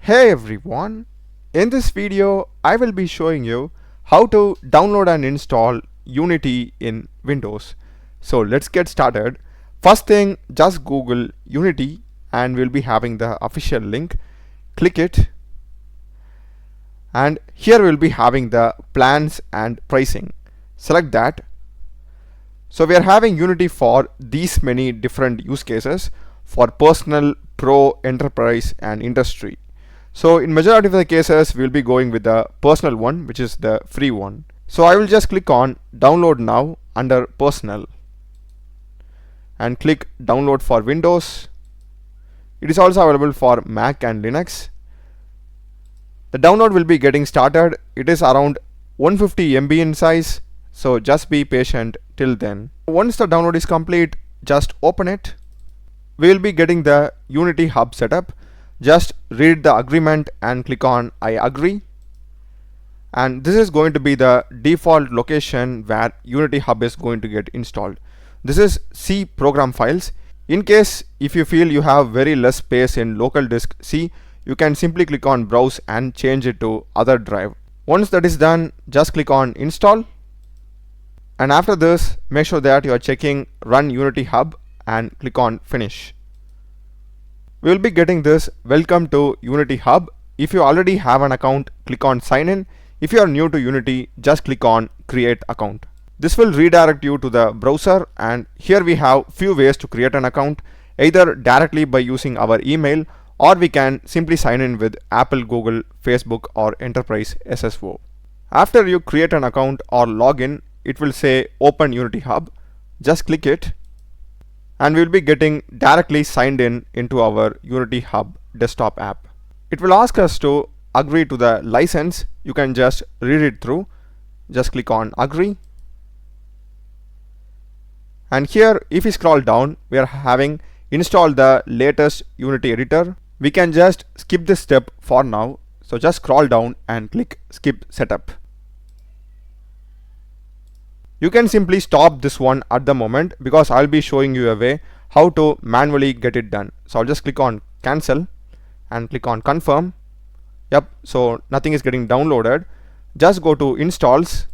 Hey everyone, in this video I will be showing you how to download and install Unity in Windows. So let's get started. First thing, just Google Unity and we'll be having the official link. Click it and here we'll be having the plans and pricing. Select that. So we are having Unity for these many different use cases for personal, pro, enterprise and industry. So in majority of the cases we'll be going with the personal one, which is the free one. So I will just click on download now under personal and click download for Windows. It is also available for Mac and Linux. The download will be getting started. It is around 150 MB in size, so just be patient till then. Once the download is complete, just open it. We will be getting the Unity Hub setup. Just read the agreement and click on I agree. And this is going to be the default location where Unity Hub is going to get installed. This is C program files. In case if you feel you have very less space in local disk C, you can simply click on browse and change it to other drive. Once that is done, just click on install. And after this, make sure that you are checking run Unity Hub and click on finish. We will be getting this welcome to Unity Hub. If you already have an account, click on sign in. If you are new to Unity, just click on create account. This will redirect you to the browser, and here we have few ways to create an account, either directly by using our email, or we can simply sign in with Apple, Google, Facebook or Enterprise SSO. After you create an account or login, it will say open Unity Hub. Just click it and we will be getting directly signed in into our Unity Hub desktop app. It will ask us to agree to the license. You can just read it through. Just click on agree. And here if we scroll down, we are having install the latest Unity editor. We can just skip this step for now. So just scroll down and click skip setup. You can simply stop this one at the moment because I'll be showing you a way how to manually get it done. So I'll just click on cancel and click on confirm. Yep, so nothing is getting downloaded. Just go to installs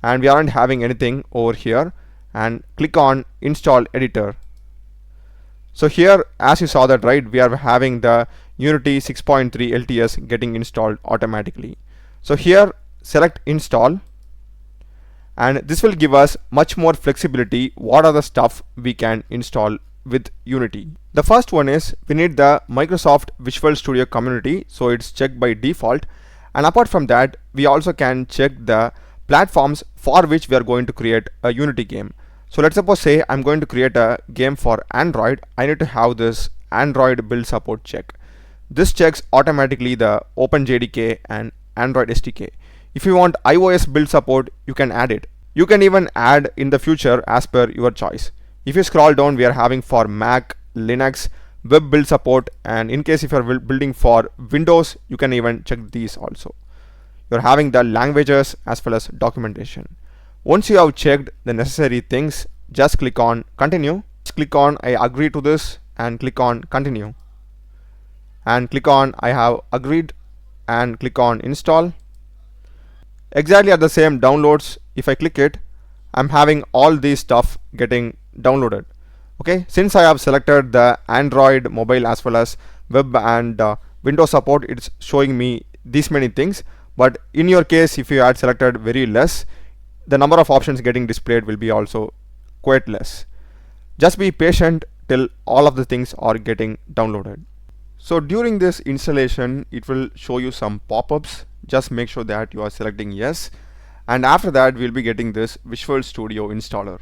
and we aren't having anything over here, and click on install editor. So here, as you saw that, right, we are having the Unity 6.3 LTS getting installed automatically. So here select install, and this will give us much more flexibility. What are the stuff we can install with Unity? The first one is we need the Microsoft Visual Studio Community, so it's checked by default. And apart from that, we also can check the platforms for which we are going to create a Unity game. So let's suppose say I'm going to create a game for Android. I need to have this Android build support check. This checks automatically the OpenJDK and Android SDK. If you want iOS build support, you can add it. You can even add in the future as per your choice. If you scroll down, we are having for Mac, Linux, web build support, and in case if you are building for Windows, you can even check these also. You're having the languages as well as documentation. Once you have checked the necessary things, just click on continue. Just click on I agree to this and click on continue. And click on I have agreed and click on install. Exactly at the same downloads, if I click it, I'm having all these stuff getting downloaded. Okay, since I have selected the Android mobile as well as web and Windows support, it's showing me these many things. But in your case, if you had selected very less, the number of options getting displayed will be also quite less. Just be patient till all of the things are getting downloaded. So during this installation, it will show you some pop-ups. Just make sure that you are selecting yes, and after that we'll be getting this Visual Studio installer.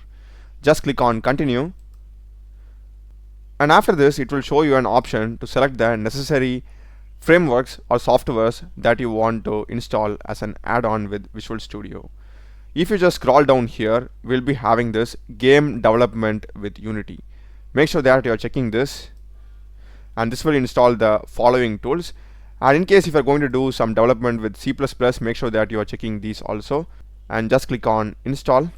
Just click on continue, and after this it will show you an option to select the necessary frameworks or softwares that you want to install as an add-on with Visual Studio. If you just scroll down here, we'll be having this game development with Unity. Make sure that you are checking this, and this will install the following tools. And in case if you're going to do some development with C++, make sure that you are checking these also, and just click on install.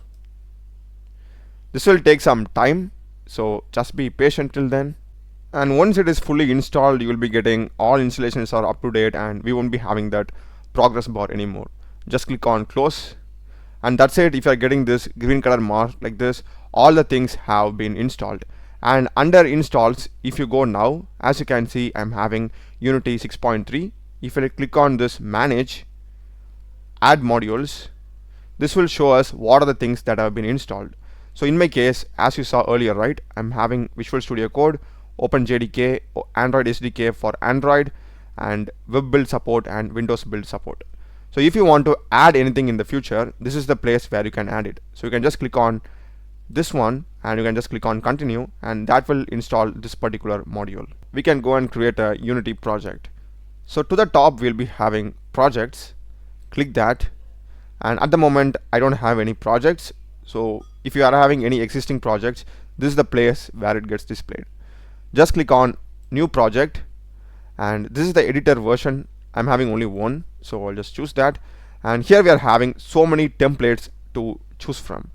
This will take some time, so just be patient till then. And once it is fully installed, you will be getting all installations are up to date, and we won't be having that progress bar anymore. Just click on close, and that's it. If you are getting this green color mark like this, all the things have been installed. And under installs, if you go now, as you can see, I'm having Unity 6.3. If I click on this manage, add modules, this will show us what are the things that have been installed. So in my case, as you saw earlier, right, I'm having Visual Studio Code, OpenJDK, Android SDK for Android, and web build support and Windows build support. So if you want to add anything in the future, this is the place where you can add it. So you can just click on this one and you can just click on continue, and that will install this particular module. We can go and create a Unity project. So to the top we'll be having projects. Click that, and at the moment I don't have any projects. So if you are having any existing projects, this is the place where it gets displayed. Just click on new project, and this is the editor version. I'm having only one, so I'll just choose that. And here we are having so many templates to choose from.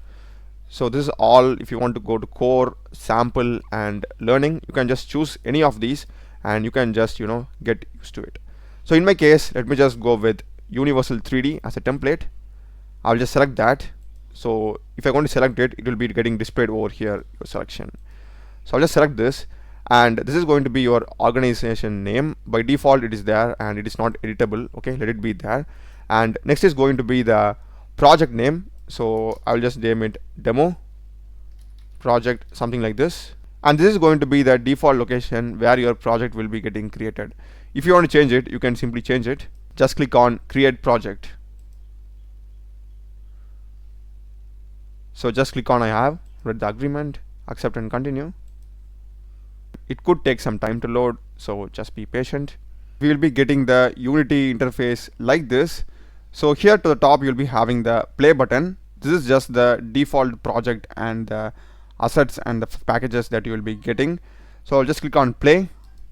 So this is all. If you want to go to core, sample, and learning, you can just choose any of these and you can just get used to it. So in my case, let me just go with Universal 3D as a template. I'll just select that. So if I'm going to select it, it will be getting displayed over here, your selection. So I'll just select this, and this is going to be your organization name. By default it is there and it is not editable. Okay, let it be there. And next is going to be the project name. So I'll just name it demo project, something like this. And this is going to be the default location where your project will be getting created. If you want to change it, you can simply change it. Just click on create project. So just click on I have read the agreement, accept and continue. It could take some time to load, so just be patient. We will be getting the Unity interface like this. So here to the top you'll be having the play button. This is just the default project and the assets and the packages that you will be getting. So I'll just click on play.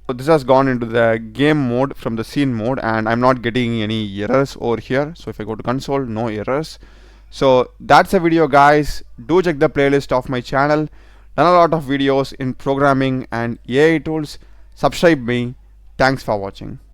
So this has gone into the game mode from the scene mode, and I'm not getting any errors over here. So if I go to console, no errors. So that's a video, guys. Do check the playlist of my channel. Done a lot of videos in programming and AI tools. Subscribe me. Thanks for watching.